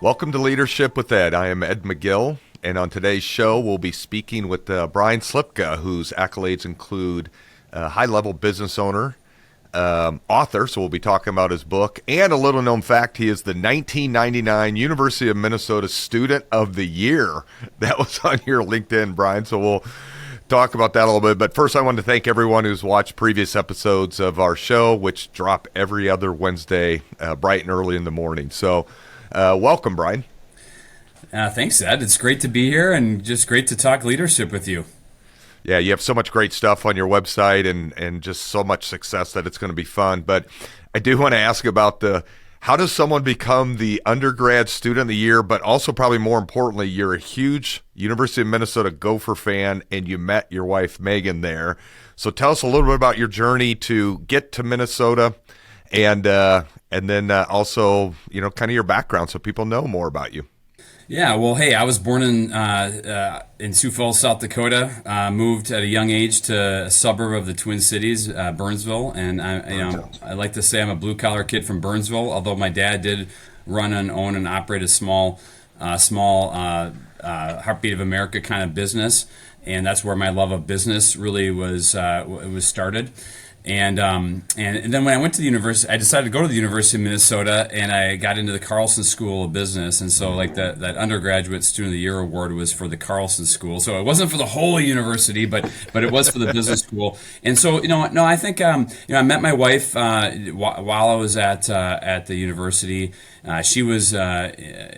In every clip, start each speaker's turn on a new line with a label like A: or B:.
A: Welcome to Leadership with Ed. I am Ed McGill, and on today's show, we'll be speaking with Brian Slipka, whose accolades include high-level business owner, author, so we'll be talking about his book, and a little-known fact, he is the 1999 University of Minnesota Student of the Year. That was on your LinkedIn, Brian, so we'll talk about that a little bit. But first, I want to thank everyone who's watched previous episodes of our show, which drop every other Wednesday, bright and early in the morning. So welcome, Brian.
B: Thanks, Ed. It's great to be here and just great to talk leadership with you.
A: Yeah, you have so much great stuff on your website and just so much success that it's going to be fun. But I do want to ask about how does someone become the undergrad student of the year, but also probably more importantly, you're a huge University of Minnesota Gopher fan and you met your wife, Megan, there. So tell us a little bit about your journey to get to Minnesota and then also, kind of your background so people know more about you.
B: Yeah, well, hey, I was born in Sioux Falls, South Dakota. Moved at a young age to a suburb of the Twin Cities, Burnsville, and I like to say I'm a blue collar kid from Burnsville. Although my dad did run and own and operate a small Heartbeat of America kind of business, and that's where my love of business really was started. And then when I went to the university, I decided to go to the University of Minnesota, and I got into the Carlson School of Business. And so, like that undergraduate Student of the Year award was for the Carlson School. So it wasn't for the whole university, but it was for the business school. And so, I think I met my wife while I was at the university. She was studying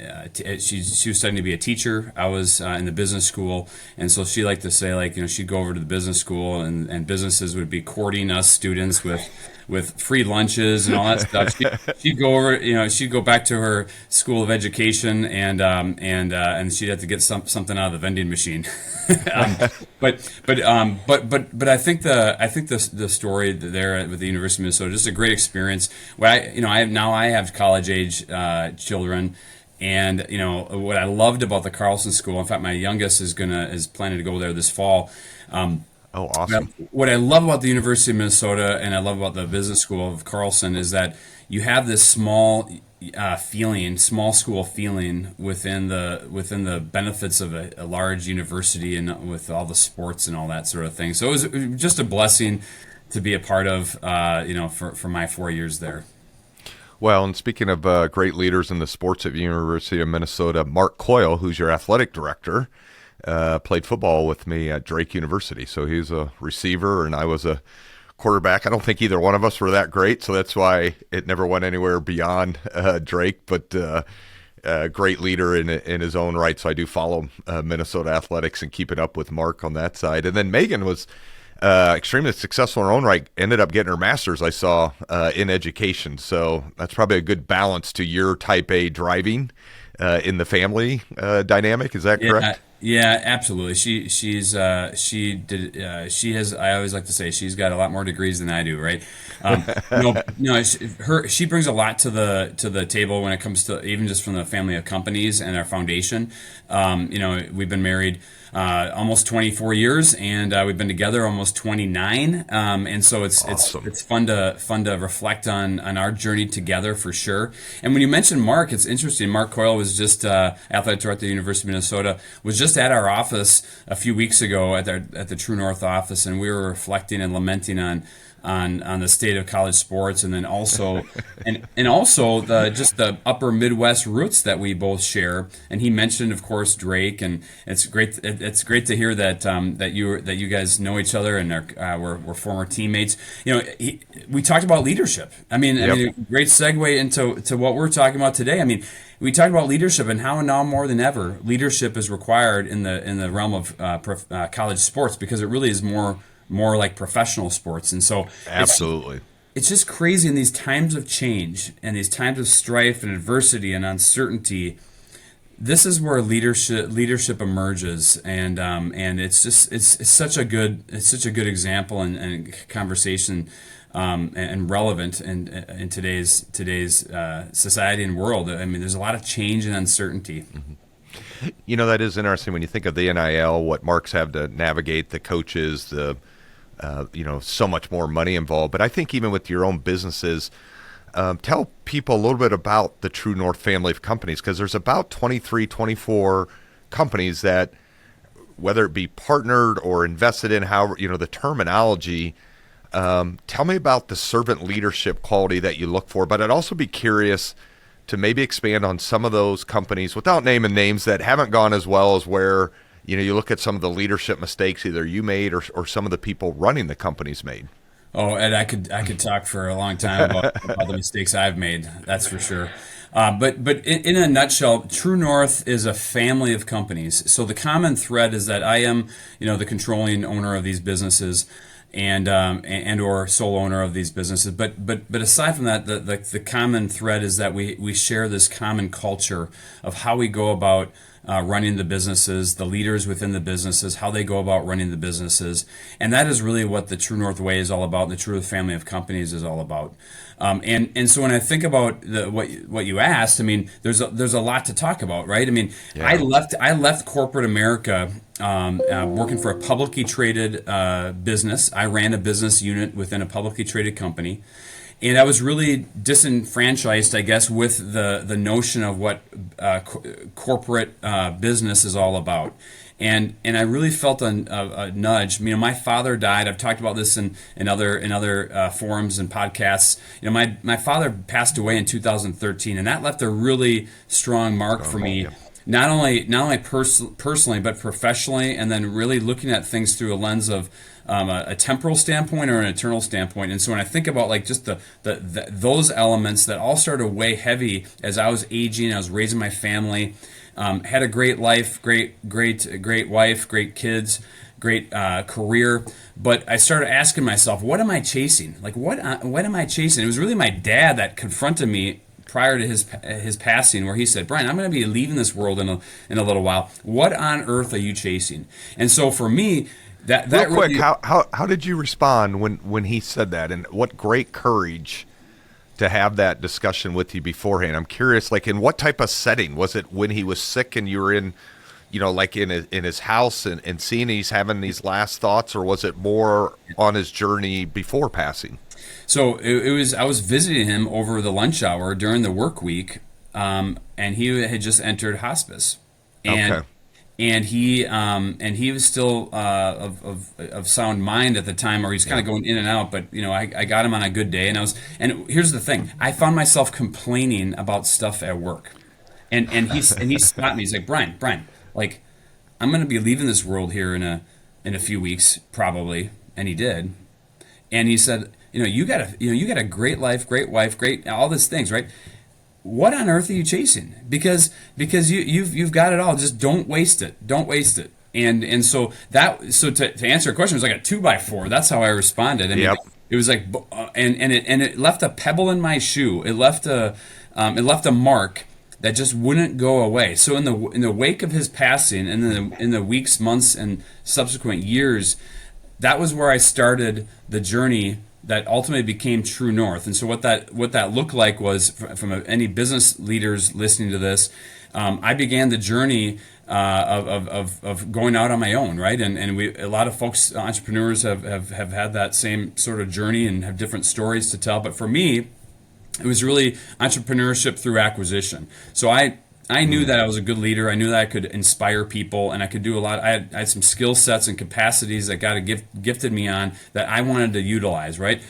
B: to be a teacher. I was in the business school, and so she liked to say, she'd go over to the business school, and businesses would be courting us students with free lunches and all that stuff. She'd go over, she'd go back to her school of education, and she'd have to get something out of the vending machine. But I think the story there with the University of Minnesota, just a great experience. I have college age children, and what I loved about the Carlson School. In fact, my youngest is planning to go there this fall.
A: Oh, awesome.
B: What I love about the University of Minnesota and I love about the business school of Carlson is that you have this small school feeling within the benefits of a large university and with all the sports and all that sort of thing. So it was just a blessing to be a part of, for my 4 years there.
A: Well, and speaking of great leaders in the sports at the University of Minnesota, Mark Coyle, who's your athletic director, played football with me at Drake University. So he's a receiver and I was a quarterback. I don't think either one of us were that great, so that's why it never went anywhere beyond Drake, but great leader in his own right. So I do follow Minnesota athletics and keep it up with Mark on that side. And then Megan was extremely successful in her own right, ended up getting her master's, I saw, in education. So that's probably a good balance to your type A driving in the family dynamic. Is that correct?
B: Yeah, absolutely. She has. I always like to say she's got a lot more degrees than I do, right? She brings a lot to the table when it comes to even just from the family of companies and our foundation. We've been married almost 24 years, and we've been together almost 29. And so it's
A: awesome.
B: It's fun to reflect on our journey together for sure. And when you mentioned Mark, it's interesting. Mark Coyle was just athletic director at the University of Minnesota, was just at our office a few weeks ago at the True North office, and we were reflecting and lamenting on the state of college sports, and then also and also the upper Midwest roots that we both share. And he mentioned, of course, Drake, and it's great to hear that you guys know each other and we're former teammates. We talked about leadership. I mean, great segue into what we're talking about today. I mean, we talked about leadership and how now more than ever leadership is required in the realm of college sports, because it really is more like professional sports. And so
A: absolutely,
B: it's just crazy in these times of change and these times of strife and adversity and uncertainty. This is where leadership emerges, and it's such a good example and conversation and relevant in today's society and world. I mean, there's a lot of change and uncertainty.
A: Mm-hmm. That is interesting when you think of the NIL, what Marks have to navigate, the coaches, so much more money involved. But I think even with your own businesses, tell people a little bit about the True North family of companies, because there's about 23, 24 companies that, whether it be partnered or invested in, however, the terminology. Tell me about the servant leadership quality that you look for, but I'd also be curious to maybe expand on some of those companies without naming names that haven't gone as well as where, you look at some of the leadership mistakes either you made or some of the people running the companies made.
B: Oh, Ed, I could talk for a long time about the mistakes I've made. That's for sure. But in a nutshell, True North is a family of companies. So the common thread is that I am, the controlling owner of these businesses, and or sole owner of these businesses. But aside from that, the common thread is that we share this common culture of how we go about running the businesses, the leaders within the businesses, how they go about running the businesses. And that is really what the True North Way is all about, and the True North family of companies is all about. And so when I think about what you asked, there's a lot to talk about, right?
A: Yeah.
B: I left corporate America working for a publicly traded business. I ran a business unit within a publicly traded company. And I was really disenfranchised, I guess, with the notion of what corporate business is all about. And I really felt a nudge. My father died. I've talked about this in other forums and podcasts. My father passed away in 2013, and that left a really strong mark for me. Yeah. Not only personally, but professionally, and then really looking at things through a lens of a temporal standpoint or an eternal standpoint. And so when I think about just those elements that all started to weigh heavy as I was aging, I was raising my family, had a great life, great wife, great kids, great career. But I started asking myself, what am I chasing? What am I chasing? It was really my dad that confronted me prior to his passing, where he said, "Brian, I'm going to be leaving this world in a little while. What on earth are you chasing?" And so for me, that
A: real quick,
B: really,
A: how did you respond when he said that, and what great courage to have that discussion with you beforehand? I'm curious, in what type of setting was it? When he was sick and you were in his house and seeing he's having these last thoughts, or was it more on his journey before passing?
B: So it was. I was visiting him over the lunch hour during the work week, and he had just entered hospice, and he was still of sound mind at the time, or he's kind of going in and out. But I got him on a good day, and here's the thing: I found myself complaining about stuff at work, and he stopped me. He's like, Brian, I'm going to be leaving this world here in a few weeks probably, and he did, and he said, you got a great life, great wife, great all these things, right? What on earth are you chasing? Because you've got it all. Just don't waste it. Don't waste it. And so to answer your question, it was like a 2x4. That's how I responded.
A: Yep.
B: It was and it left a pebble in my shoe. It left a mark that just wouldn't go away. So in the wake of his passing, and in the weeks, months, and subsequent years, that was where I started the journey that ultimately became True North. And so what that looked like was, from any business leaders listening to this, I began the journey of going out on my own, right? And a lot of folks, entrepreneurs, have had that same sort of journey and have different stories to tell. But for me, it was really entrepreneurship through acquisition. So I knew that I was a good leader. I knew that I could inspire people, and I could do a lot. I had some skill sets and capacities that God had gifted me on that I wanted to utilize, right?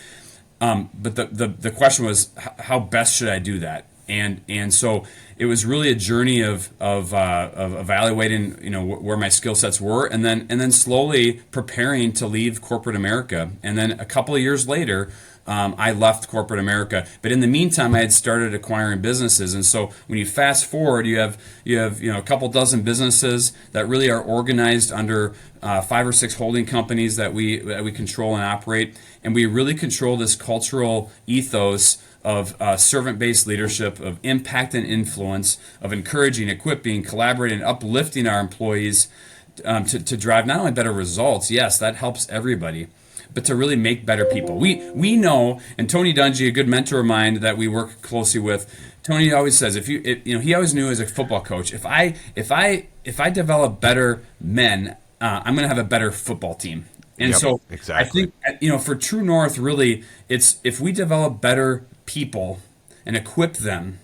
B: But the question was, how best should I do that? And so it was really a journey of evaluating, where my skill sets were, and then slowly preparing to leave corporate America. And then a couple of years later, I left corporate America, but in the meantime, I had started acquiring businesses. And so when you fast forward, you have a couple dozen businesses that really are organized under 5 or 6 holding companies that we control and operate, and we really control this cultural ethos of servant-based leadership, of impact and influence, of encouraging, equipping, collaborating, uplifting our employees to drive not only better results. Yes, that helps everybody, but to really make better people. We know, and Tony Dungy, a good mentor of mine that we work closely with, Tony always says, he always knew as a football coach, if I develop better men, I'm going to have a better football team. And
A: Yep,
B: so I
A: exactly.
B: think, for True North, really, it's if we develop better people and equip them,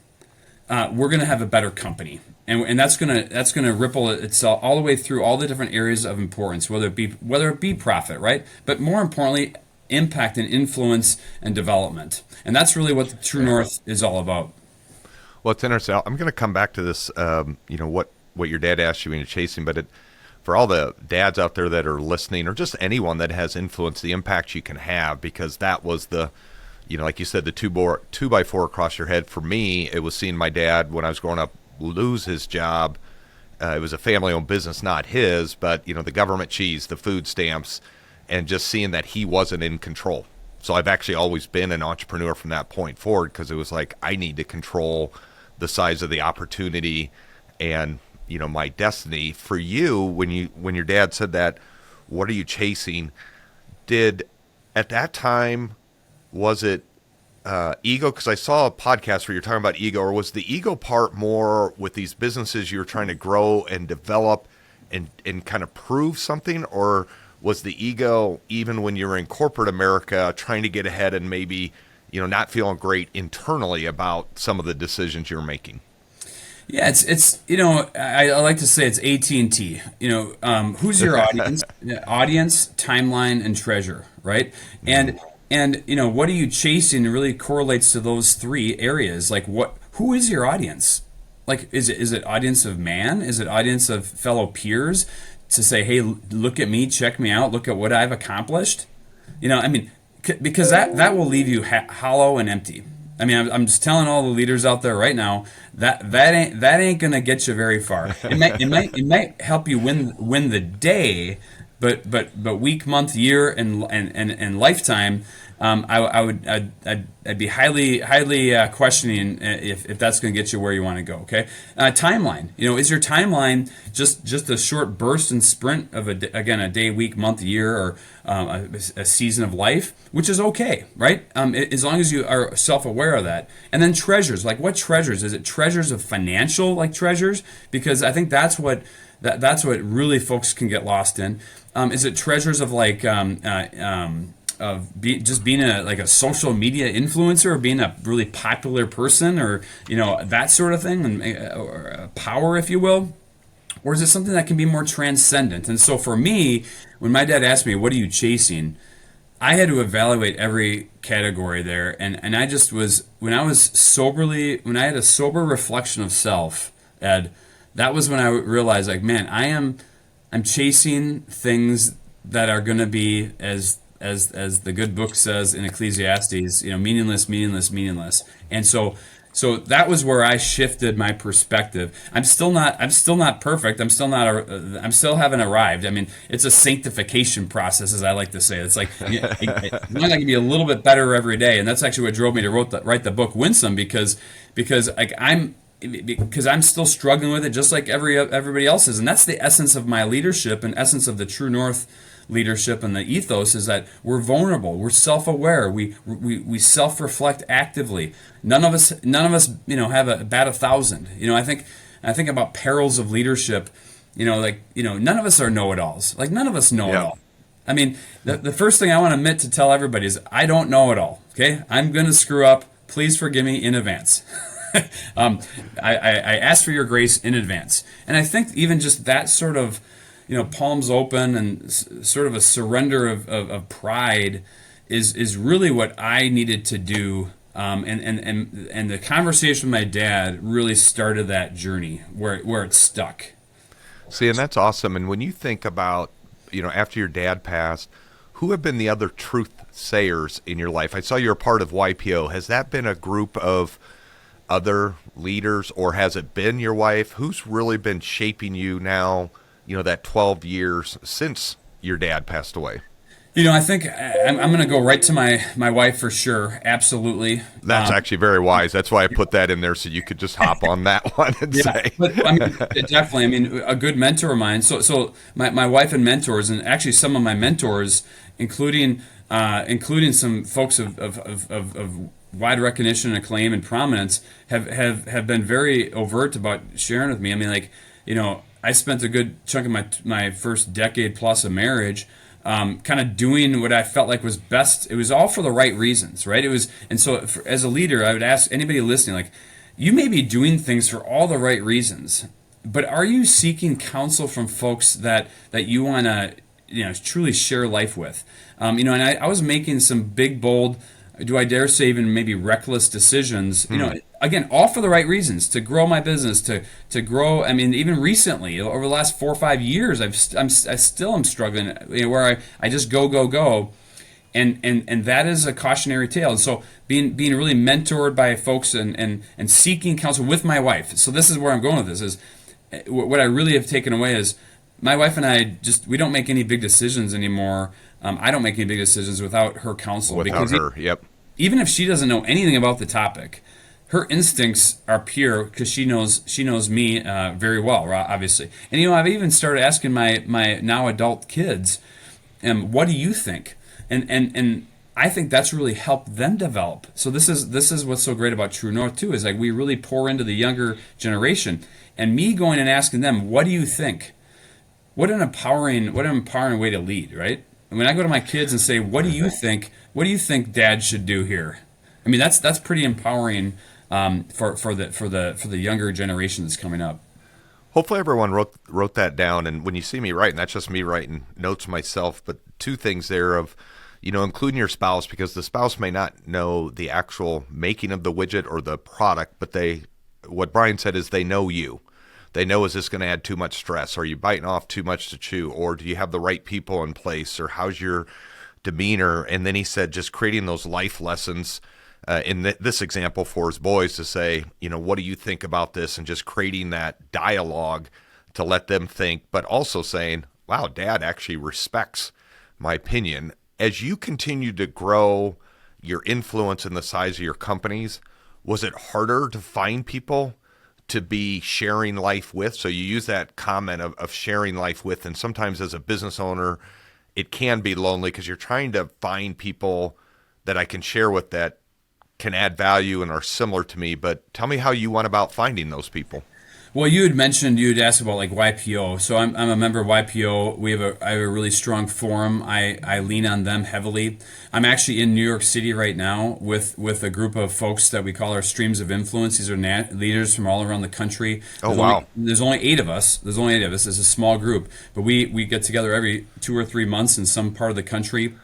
B: we're going to have a better company, and that's gonna ripple itself all the way through all the different areas of importance, whether it be profit, right? But more importantly, impact and influence and development, and that's really what the True North is all about.
A: Well, it's interesting. I'm going to come back to this. What your dad asked you when you're chasing, but for all the dads out there that are listening, or just anyone that has influence, the impact you can have, because that was like you said, the two by four across your head. For me, it was seeing my dad when I was growing up lose his job. It was a family-owned business, not his, but the government cheese, the food stamps, and just seeing that he wasn't in control. So I've actually always been an entrepreneur from that point forward, because it was like I need to control the size of the opportunity and my destiny. For you, when your dad said that, what are you chasing? Did at that time, was it ego? Because I saw a podcast where you're talking about ego, or was the ego part more with these businesses you were trying to grow and develop and kind of prove something, or was the ego even when you were in corporate America trying to get ahead and maybe not feeling great internally about some of the decisions you're making?
B: Yeah, I like to say it's AT&T. Who's your audience? Audience, timeline, and treasure, right? And what are you chasing really correlates to those three areas. Like who is your audience? Like is it audience of man? Is it audience of fellow peers to say, hey, look at me, check me out, look at what I've accomplished? Because that will leave you hollow and empty. I'm just telling all the leaders out there right now that ain't gonna get you very far. It might help you win the day, but week, month, year, and lifetime. I'd be highly questioning if that's going to get you where you want to go. Okay, timeline. Is your timeline just a short burst and sprint of a day, week, month, year, or a season of life, which is okay, right? As long as you are self-aware of that. And then treasures. Like what treasures? Is it treasures of financial treasures? Because I think that's what really folks can get lost in. Is it treasures of just being a social media influencer, or being a really popular person, or that sort of thing, or power, if you will? Or is it something that can be more transcendent? And so for me, when my dad asked me, what are you chasing? I had to evaluate every category there, and I just was when I had a sober reflection of self, Ed, that was when I realized, man, I'm chasing things that are going to be, as the good book says in Ecclesiastes, meaningless, meaningless, meaningless. And so that was where I shifted my perspective. I'm still not perfect. I still haven't arrived. It's a sanctification process, as I like to say. It's like I can be a little bit better every day, and that's actually what drove me to write the book Winsome, because I'm still struggling with it, just like everybody else is. And that's the essence of my leadership, and essence of the True North leadership and the ethos, is that we're vulnerable, we're self-aware, we self-reflect actively. None of us have a bat 1,000. I think about perils of leadership. None of us are know-it-alls. None of us know it all. The first thing I want to admit to tell everybody is I don't know it all. Okay, I'm going to screw up. Please forgive me in advance. I ask for your grace in advance. And I think even just that sort of, palms open and sort of a surrender of pride is really what I needed to do. And the conversation with my dad really started that journey where it stuck.
A: See, and that's awesome. And when you think about, after your dad passed, who have been the other truth sayers in your life? I saw you're a part of YPO. Has that been a group of other leaders, or has it been your wife? Who's really been shaping you now, that 12 years since your dad passed away?
B: I think I'm going to go right to my wife for sure. Absolutely.
A: That's actually very wise. That's why I put that in there, so you could just hop on that one and say.
B: But definitely. A good mentor of mine. So my wife and mentors, and actually some of my mentors, including some folks of wide recognition and acclaim and prominence have been very overt about sharing with me. I mean, like, I spent a good chunk of my first decade plus of marriage kind of doing what I felt like was best. It was all for the right reasons, right? It was, and so as a leader, I would ask anybody listening, like, you may be doing things for all the right reasons, but are you seeking counsel from folks that you want to, truly share life with? And I was making some big, bold, do I dare say even maybe reckless decisions, again, all for the right reasons, to grow my business, to grow. I mean, even recently, over the last 4 or 5 years, I still am struggling, where I just go. And that is a cautionary tale. And so being really mentored by folks and seeking counsel with my wife. So this is where I'm going with this, is what I really have taken away is my wife and I we don't make any big decisions anymore. I don't make any big decisions without her counsel.
A: Without her, yep.
B: Even if she doesn't know anything about the topic, her instincts are pure because she knows me very well, obviously. And I've even started asking my now adult kids, what do you think? And I think that's really helped them develop. So this is what's so great about True North too, is like we really pour into the younger generation, and me going and asking them, what do you think? What an empowering way to lead, right? And when I go to my kids and say, what do you think? What do you think Dad should do here? I mean, that's pretty empowering for the younger generation that's coming up.
A: Hopefully everyone wrote that down. And when you see me writing, that's just me writing notes myself. But two things there of, including your spouse, because the spouse may not know the actual making of the widget or the product, but what Brian said is they know you. They know, is this going to add too much stress? Are you biting off too much to chew? Or do you have the right people in place? Or how's your demeanor? And then he said just creating those life lessons in this example for his boys to say, what do you think about this? And just creating that dialogue to let them think, but also saying, wow, Dad actually respects my opinion. As you continue to grow your influence in the size of your companies, was it harder to find people to be sharing life with? So you use that comment of sharing life with, and sometimes as a business owner, it can be lonely because you're trying to find people that I can share with that can add value and are similar to me. But tell me how you went about finding those people.
B: Well, you had asked about like YPO. So I'm a member of YPO. I have a really strong forum. I lean on them heavily. I'm actually in New York City right now with a group of folks that we call our streams of influence. These are leaders from all around the country. There's only 8 of us. There's only 8 of us. It's a small group, but we get together every 2 or 3 months in some part of the country.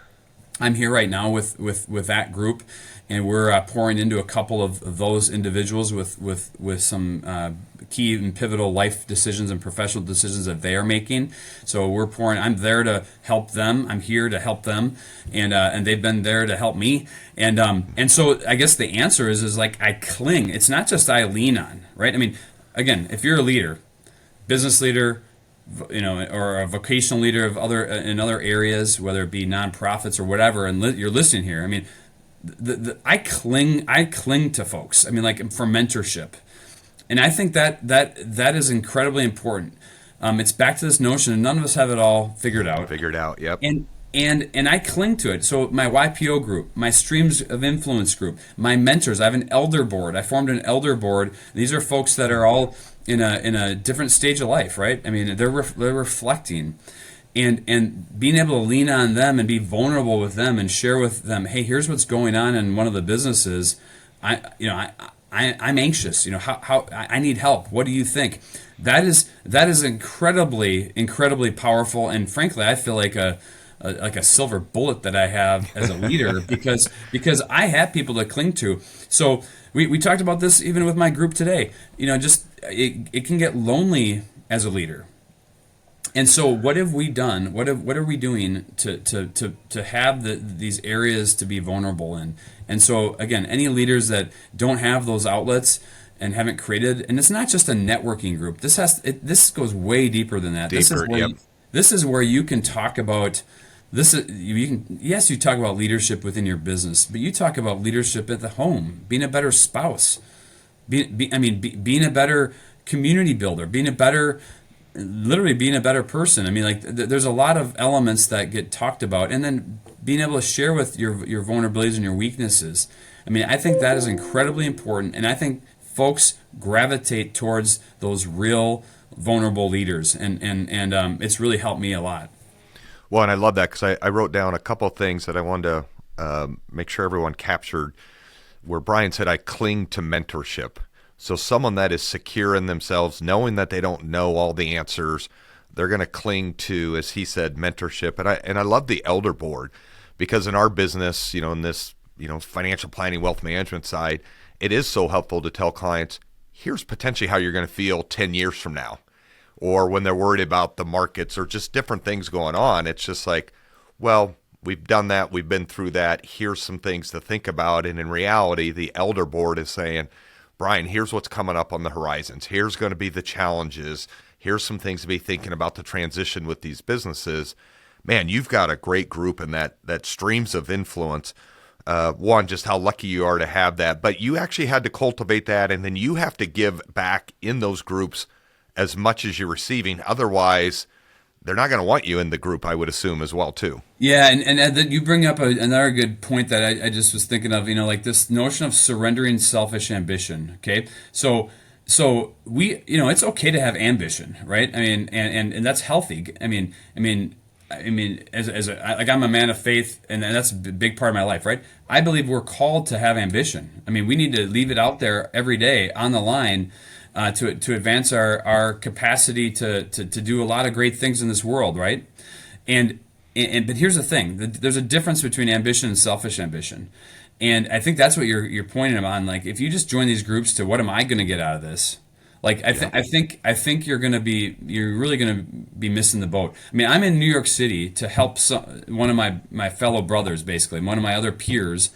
B: I'm here right now with that group, and we're pouring into a couple of those individuals with some key and pivotal life decisions and professional decisions that they are making. So we're pouring. I'm there to help them. I'm here to help them, and they've been there to help me. And so I guess the answer is like I cling. It's not just I lean on, right? I mean, again, if you're a leader, business leader, or a vocational leader in other areas, whether it be nonprofits or whatever, and you're listening here. I mean, I cling to folks. I mean, like for mentorship, and I think that is incredibly important. It's back to this notion, and none of us have it all figured out.
A: Yep.
B: And I cling to it. So my YPO group, my Streams of Influence group, my mentors. I have an elder board. I formed an elder board. These are folks that are all in a different stage of life, right? I mean, they're reflecting, and being able to lean on them and be vulnerable with them and share with them, hey, here's what's going on in one of the businesses. I'm anxious. How I need help. What do you think? That is incredibly powerful, and frankly, I feel like a silver bullet that I have as a leader because I have people to cling to. So we talked about this even with my group today. It can get lonely as a leader. And so what have we done? What are we doing to have these areas to be vulnerable in? And so again, any leaders that don't have those outlets and haven't created, and it's not just a networking group. This goes way deeper than that. This is where you can talk about this. You talk about leadership within your business, but you talk about leadership at the home, being a better spouse, being a better community builder, being a better person. I mean, like there's a lot of elements that get talked about, and then being able to share with your vulnerabilities and your weaknesses. I mean, I think that is incredibly important, and I think folks gravitate towards those real vulnerable leaders, and it's really helped me a lot.
A: Well, and I love that because I wrote down a couple of things that I wanted to make sure everyone captured. Where Brian said, I cling to mentorship. So someone that is secure in themselves, knowing that they don't know all the answers, they're going to cling to, as he said, mentorship. And I love the elder board, because in our business, in this, financial planning, wealth management side, it is so helpful to tell clients, here's potentially how you're going to feel 10 years from now. Or when they're worried about the markets or just different things going on, it's just like, well, we've done that. We've been through that. Here's some things to think about. And in reality, the elder board is saying, Brian, here's what's coming up on the horizons. Here's going to be the challenges. Here's some things to be thinking about the transition with these businesses. Man, you've got a great group in that streams of influence. One, just how lucky you are to have that. But you actually had to cultivate that, and then you have to give back in those groups as much as you're receiving. Otherwise, they're not going to want you in the group, I would assume, as well, too.
B: Yeah, and Ed, you bring up another good point that I just was thinking of. Like this notion of surrendering selfish ambition. Okay, so we, it's okay to have ambition, right? I mean, and that's healthy. I mean, like I'm a man of faith, and that's a big part of my life, right? I believe we're called to have ambition. I mean, we need to leave it out there every day on the line. To advance our capacity to do a lot of great things in this world, right? And but here's the thing: there's a difference between ambition and selfish ambition, and I think that's what you're pointing on. Like, if you just join these groups to what am I going to get out of this? Like, I think you're really going to be missing the boat. I mean, I'm in New York City to help one of my fellow brothers, basically one of my other peers,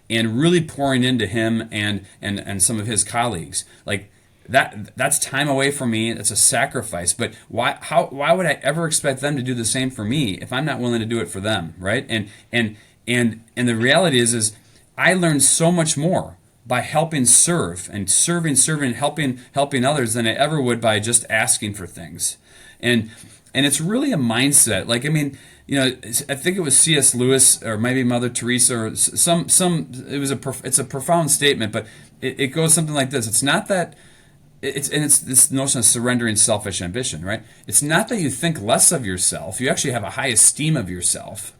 B: and really pouring into him and some of his colleagues, like. That's time away from me. It's a sacrifice. But why would I ever expect them to do the same for me if I'm not willing to do it for them, right? And the reality is I learned so much more by helping serve and serving, helping others than I ever would by just asking for things. And it's really a mindset. Like, I mean, I think it was C.S. Lewis or maybe Mother Teresa or some. It's a profound statement, but it goes something like this. It's not that. It's this notion of surrendering selfish ambition, right? It's not that you think less of yourself. You actually have a high esteem of yourself.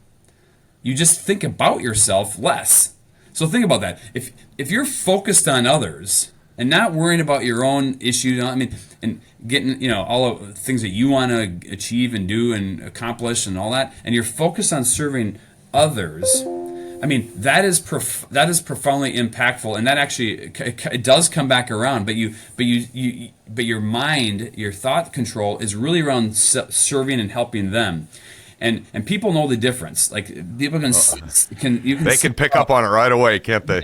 B: You just think about yourself less. So think about that. If you're focused on others and not worrying about your own issues, and getting all of the things that you want to achieve and do and accomplish and all that, and you're focused on serving others. I mean, that is profoundly impactful, and that actually it does come back around. But your mind, your thought control is really around serving and helping them, and people know the difference. Like, people
A: can pick up on it right away, can't they?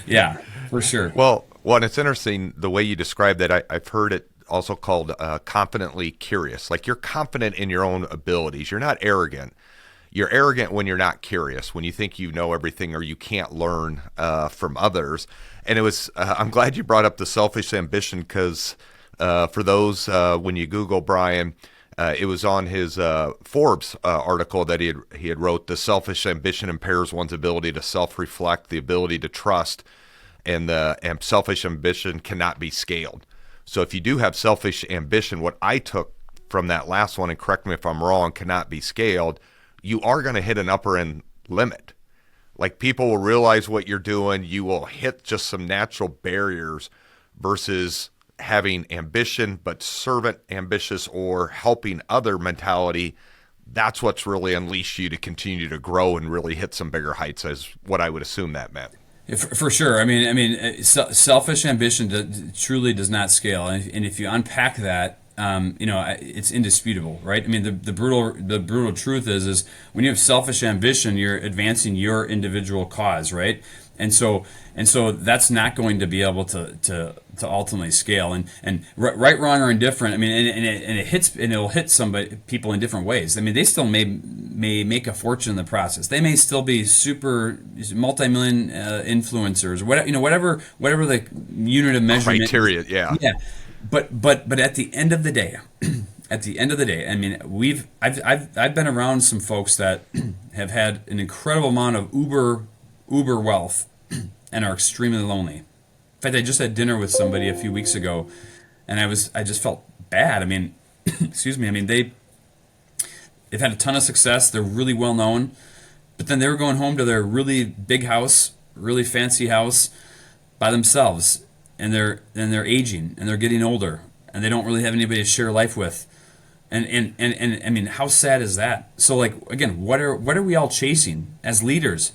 B: Yeah, for sure.
A: Well, it's interesting the way you describe that. I've heard it also called confidently curious. Like, you're confident in your own abilities. You're not arrogant. You're arrogant when you're not curious, when you think you know everything or you can't learn from others. And it was, I'm glad you brought up the selfish ambition, because for those, when you Google Brian, it was on his Forbes article that he had wrote, the selfish ambition impairs one's ability to self-reflect, the ability to trust, and selfish ambition cannot be scaled. So if you do have selfish ambition, what I took from that last one, and correct me if I'm wrong, cannot be scaled, you are going to hit an upper end limit. Like, people will realize what you're doing. You will hit just some natural barriers versus having ambition, but servant ambitious or helping other mentality. That's what's really unleashed you to continue to grow and really hit some bigger heights, is what I would assume that meant.
B: For sure. I mean, selfish ambition truly does not scale. And if you unpack that, it's indisputable, right? I mean, the brutal truth is when you have selfish ambition, you're advancing your individual cause, right? And so that's not going to be able to ultimately scale. And right, wrong, or indifferent. I mean, and it'll hit people in different ways. I mean, they still may make a fortune in the process. They may still be super multi-million influencers, whatever the unit of measurement
A: criteria. Yeah.
B: But at the end of the day, I mean, I've been around some folks that have had an incredible amount of uber wealth, and are extremely lonely. In fact, I just had dinner with somebody a few weeks ago, and I just felt bad. I mean, excuse me. I mean, they've had a ton of success. They're really well known, but then they were going home to their really big house, really fancy house, by themselves, and they're aging and they're getting older, and they don't really have anybody to share life with. And I mean, how sad is that? So, like, again, what are we all chasing as leaders?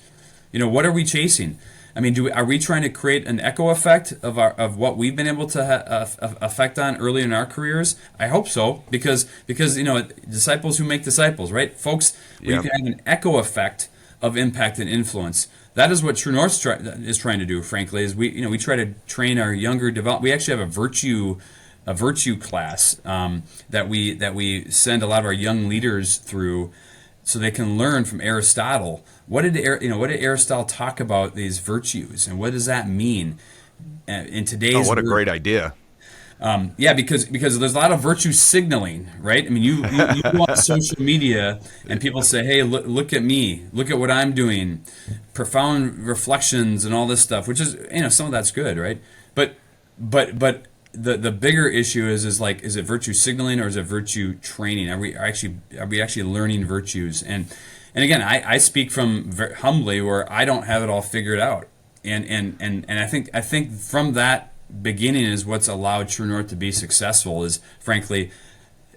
B: What are we chasing? I mean, are we trying to create an echo effect of what we've been able to affect on early in our careers? I hope so, because disciples who make disciples, right, folks? We can have an echo effect of impact and influence. That is what True North is trying to do. Frankly, is we try to train our younger develop. We actually have a virtue class that we send a lot of our young leaders through, so they can learn from Aristotle. What did Aristotle talk about these virtues, and what does that mean in today's?
A: Oh, what a great idea!
B: Because there's a lot of virtue signaling, right? I mean, you go on social media and people say, "Hey, look at me, look at what I'm doing," profound reflections and all this stuff, which is some of that's good, right? But the bigger issue is it virtue signaling or is it virtue training? Are we actually learning virtues? And again, I speak from humbly where I don't have it all figured out, and I think from that beginning is what's allowed True North to be successful, is frankly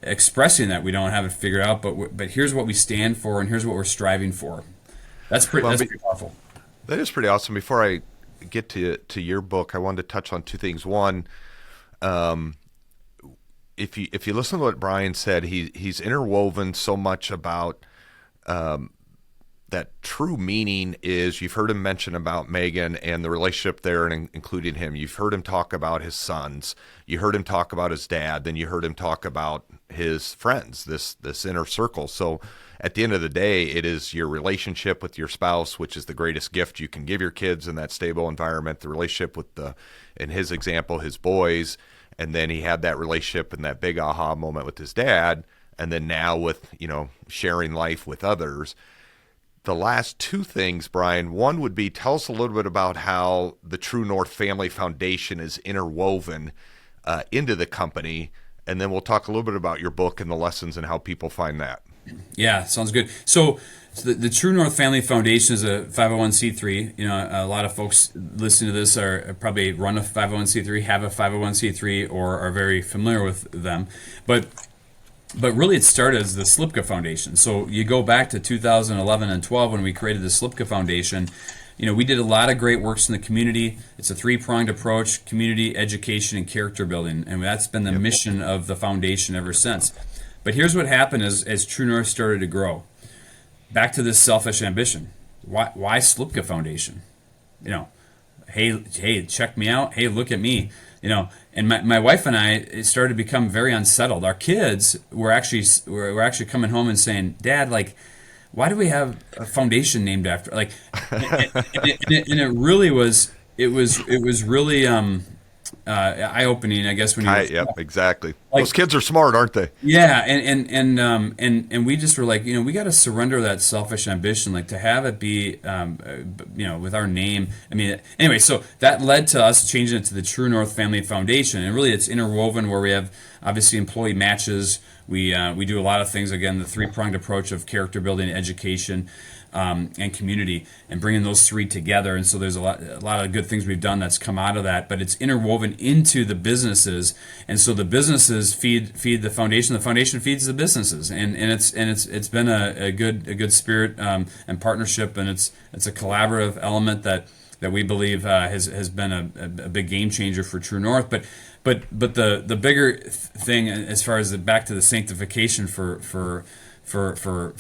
B: expressing that we don't have it figured out, but here's what we stand for and here's what we're striving for. That's pretty powerful.
A: That is pretty awesome. Before I get to your book, I wanted to touch on two things. One, if you listen to what Brian said, he's interwoven so much about that true meaning is, you've heard him mention about Megan and the relationship there and including him. You've heard him talk about his sons. You heard him talk about his dad. Then you heard him talk about his friends, this inner circle. So at the end of the day, it is your relationship with your spouse, which is the greatest gift you can give your kids in that stable environment, the relationship with in his example, his boys. And then he had that relationship and that big aha moment with his dad. And then now with, sharing life with others. The last two things, Brian, one would be, tell us a little bit about how the True North Family Foundation is interwoven into the company. And then we'll talk a little bit about your book and the lessons and how people find that.
B: Yeah, sounds good. So the True North Family Foundation is a 501c3. A lot of folks listening to this are probably run a 501c3, have a 501c3, or are very familiar with them. But really it started as the Slipka Foundation. So you go back to 2011 and 12 when we created the Slipka Foundation. We did a lot of great works in the community. It's a three-pronged approach: community, education, and character building. And that's been the mission of the foundation ever since. But here's what happened as True North started to grow. Back to this selfish ambition. Why Slipka Foundation? Hey, check me out. Hey, look at me. And my wife and I, it started to become very unsettled. Our kids were actually coming home and saying, "Dad, like, why do we have a foundation named after?" Like, and it really was. It was really eye-opening, I guess.
A: Exactly. Those kids are smart, aren't they?
B: Yeah, and we just were like, we got to surrender that selfish ambition, like to have it be, with our name. I mean, anyway, so that led to us changing it to the True North Family Foundation, and really it's interwoven where we have obviously employee matches. We do a lot of things, again, the three-pronged approach of character building, education, and community, and bringing those three together. And so there's a lot of good things we've done that's come out of that, but it's interwoven into the businesses. And so the businesses feed the foundation feeds the businesses, and it's been a good spirit and partnership, and it's a collaborative element that we believe has been a big game changer for True North. But the bigger thing, as far as back to the sanctification for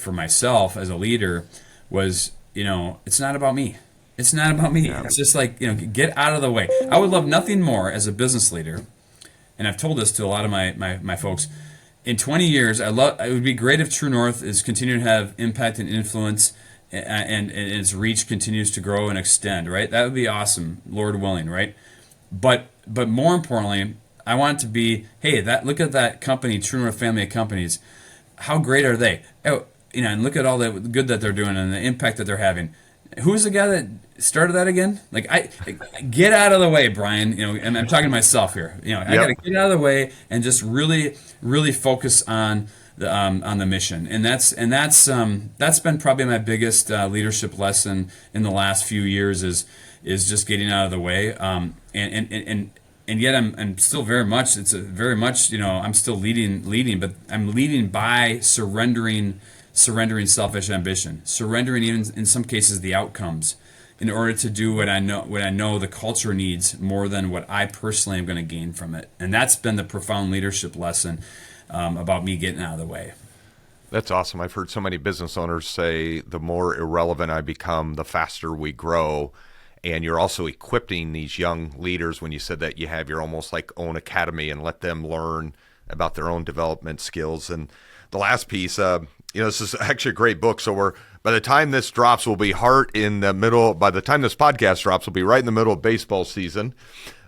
B: myself as a leader, was, it's not about me. It's not about me. Yeah. It's just like, get out of the way. I would love nothing more as a business leader, and I've told this to a lot of my folks. In 20 years, it would be great if True North is continuing to have impact and influence, and its reach continues to grow and extend, right? That would be awesome, Lord willing, right? But more importantly, I want it to be, hey, look at that company, True North Family of Companies. How great are they? Oh, and look at all the good that they're doing and the impact that they're having. Who's the guy that Start that again. Like get out of the way, Brian. And I'm talking to myself here. I got to
A: Yep.
B: get out of the way and just really, really focus on the mission. And that's been probably my biggest leadership lesson in the last few years is just getting out of the way. And yet I'm still very much. It's a very much. I'm still leading, but I'm leading by surrendering selfish ambition, surrendering even in some cases the outcomes, in order to do what I know the culture needs more than what I personally am going to gain from it. And that's been the profound leadership lesson about me getting out of the way.
A: That's awesome. I've heard so many business owners say the more irrelevant I become, the faster we grow. And you're also equipping these young leaders when you said that you have your almost like own academy and let them learn about their own development skills. And the last piece, this is actually a great book. So by the time this drops, we'll be by the time this podcast drops, we'll be right in the middle of baseball season.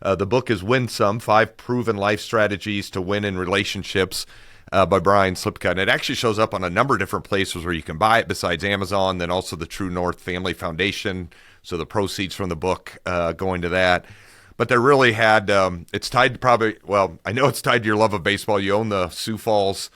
A: The book is Winsome, 5 Proven Life Strategies to Win in Relationships by Brian Slipka. And it actually shows up on a number of different places where you can buy it besides Amazon, then also the True North Family Foundation. So the proceeds from the book going to that. But they really had, it's tied to I know it's tied to your love of baseball. You own the Sioux Falls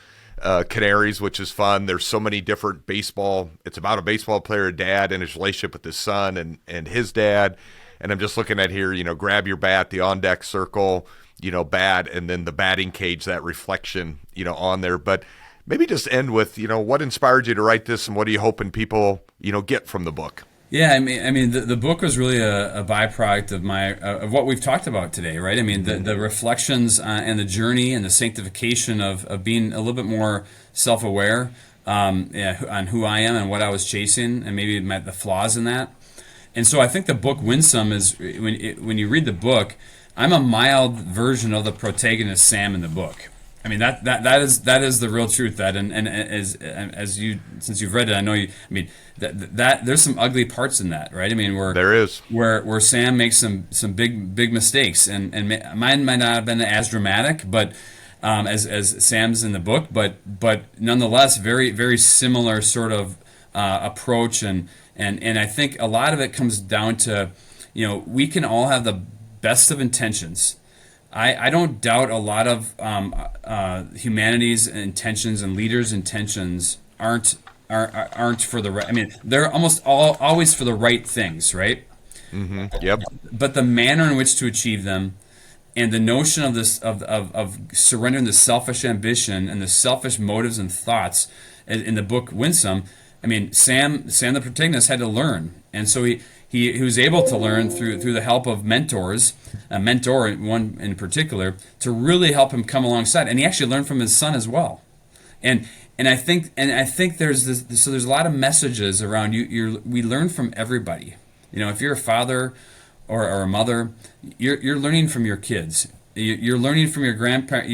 A: Canaries, which is fun. There's so many different it's about a baseball player, a dad, and his relationship with his son and his dad. And I'm just looking at here, grab your bat, the on-deck circle, bat, and then the batting cage, that reflection, on there. But maybe just end with, what inspired you to write this and what are you hoping people, get from the book?
B: Yeah, I mean, the book was really a byproduct of what we've talked about today, right? I mean, the reflections and the journey and the sanctification of being a little bit more self-aware on who I am and what I was chasing, and maybe the flaws in that. And so I think the book Winsome is when you read the book, I'm a mild version of the protagonist Sam in the book. I mean that is the real truth. As you, since you've read it, I know you. I mean that there's some ugly parts in that, right? I mean where Sam makes some big mistakes, and mine might not have been as dramatic, but as Sam's in the book, but nonetheless very very similar sort of approach, and I think a lot of it comes down to, we can all have the best of intentions. I don't doubt a lot of humanity's intentions and leaders' intentions aren't for the right. I mean, they're almost always for the right things, right?
A: Mm-hmm. Yep.
B: But the manner in which to achieve them, and the notion of this of surrendering the selfish ambition and the selfish motives and thoughts in the book Winsome. I mean, Sam the protagonist had to learn, and so he was able to learn through the help of mentors, a mentor, one in particular, to really help him come alongside. And he actually learned from his son as well. And I think there's this, so there's a lot of messages around you. We learn from everybody. If you're a father or a mother, you're learning from your kids. You're learning from your grandparents,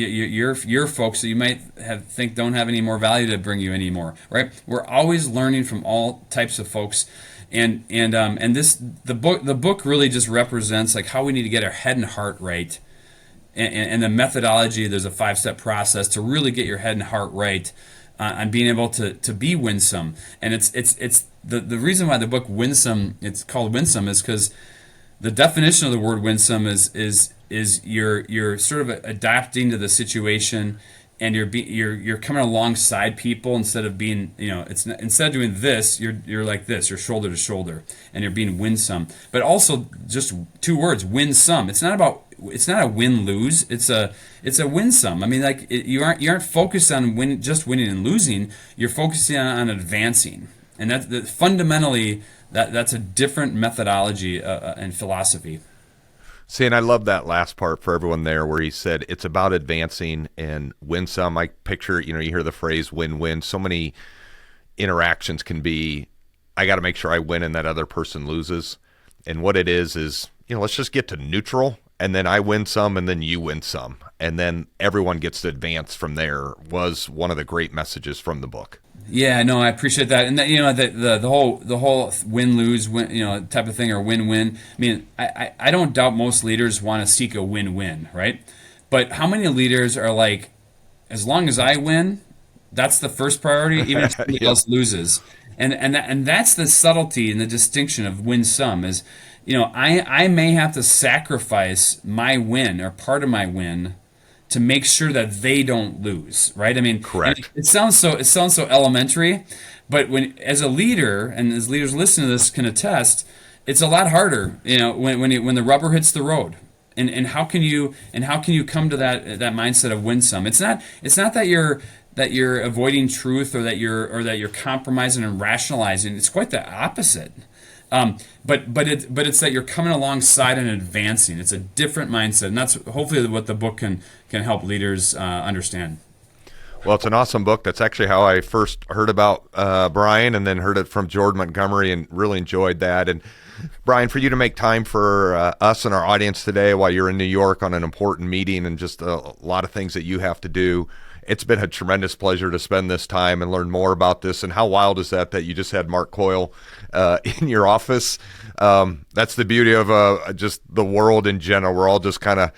B: your folks that you might think don't have any more value to bring you anymore, right? We're always learning from all types of folks. And the book really just represents like how we need to get our head and heart right, and the methodology. There's a 5-step process to really get your head and heart right on being able to be winsome. And it's the reason why the book Winsome, it's called Winsome, is because the definition of the word winsome is you're sort of adapting to the situation, and you're coming alongside people instead of being, instead of doing this, you're like this, you're shoulder to shoulder, and you're being winsome. But also just 2 words, win some. It's not a win lose. It's a winsome. I mean, like you aren't focused on just winning and losing. You're focusing on advancing, and that fundamentally that's a different methodology and philosophy.
A: See, and I love that last part for everyone there where he said it's about advancing and win some. I picture, you hear the phrase win-win. So many interactions can be, I got to make sure I win and that other person loses. And what it is, let's just get to neutral, and then I win some and then you win some. And then everyone gets to advance from there, was one of the great messages from the book.
B: Yeah, no, I appreciate that, and that, the whole win-lose, type of thing, or win-win. I mean, I don't doubt most leaders want to seek a win-win, right? But how many leaders are like, as long as I win, that's the first priority, even if somebody else loses. And that's the subtlety and the distinction of Winsome is, I may have to sacrifice my win or part of my win to make sure that they don't lose, right? I mean,
A: Correct.
B: it sounds so elementary, but when as a leader and as leaders listening to this can attest, it's a lot harder, when the rubber hits the road. And how can you come to that mindset of Winsome? It's not that you're avoiding truth or that you're compromising and rationalizing. It's quite the opposite. But it's that you're coming alongside and advancing. It's a different mindset, and that's hopefully what the book can help leaders understand.
A: Well, it's an awesome book. That's actually how I first heard about Brian, and then heard it from Jordan Montgomery, and really enjoyed that. And Brian, for you to make time for us and our audience today while you're in New York on an important meeting and just a lot of things that you have to do, it's been a tremendous pleasure to spend this time and learn more about this. And how wild is that you just had Mark Coyle in your office? That's the beauty of just the world in general. We're all just kind of,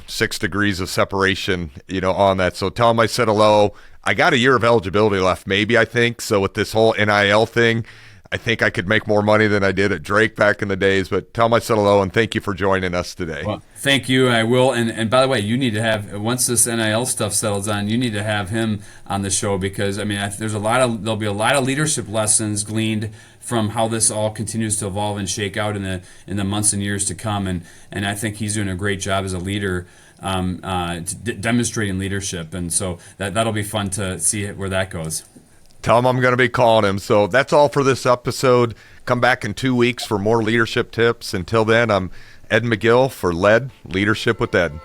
A: 6 degrees of separation, on that. So tell him I said hello. I got a year of eligibility left, maybe, I think. So with this whole NIL thing, I think I could make more money than I did at Drake back in the days, but tell him I said hello and thank you for joining us today.
B: Well, thank you. I will. And by the way, you need to have, once this NIL stuff settles on, you need to have him on the show because, there'll be a lot of leadership lessons gleaned from how this all continues to evolve and shake out in the months and years to come. And I think he's doing a great job as a leader, demonstrating leadership. And so that'll be fun to see where that goes.
A: Tell him I'm going to be calling him. So that's all for this episode. Come back in 2 weeks for more leadership tips. Until then, I'm Ed McGill for Leadership with Ed.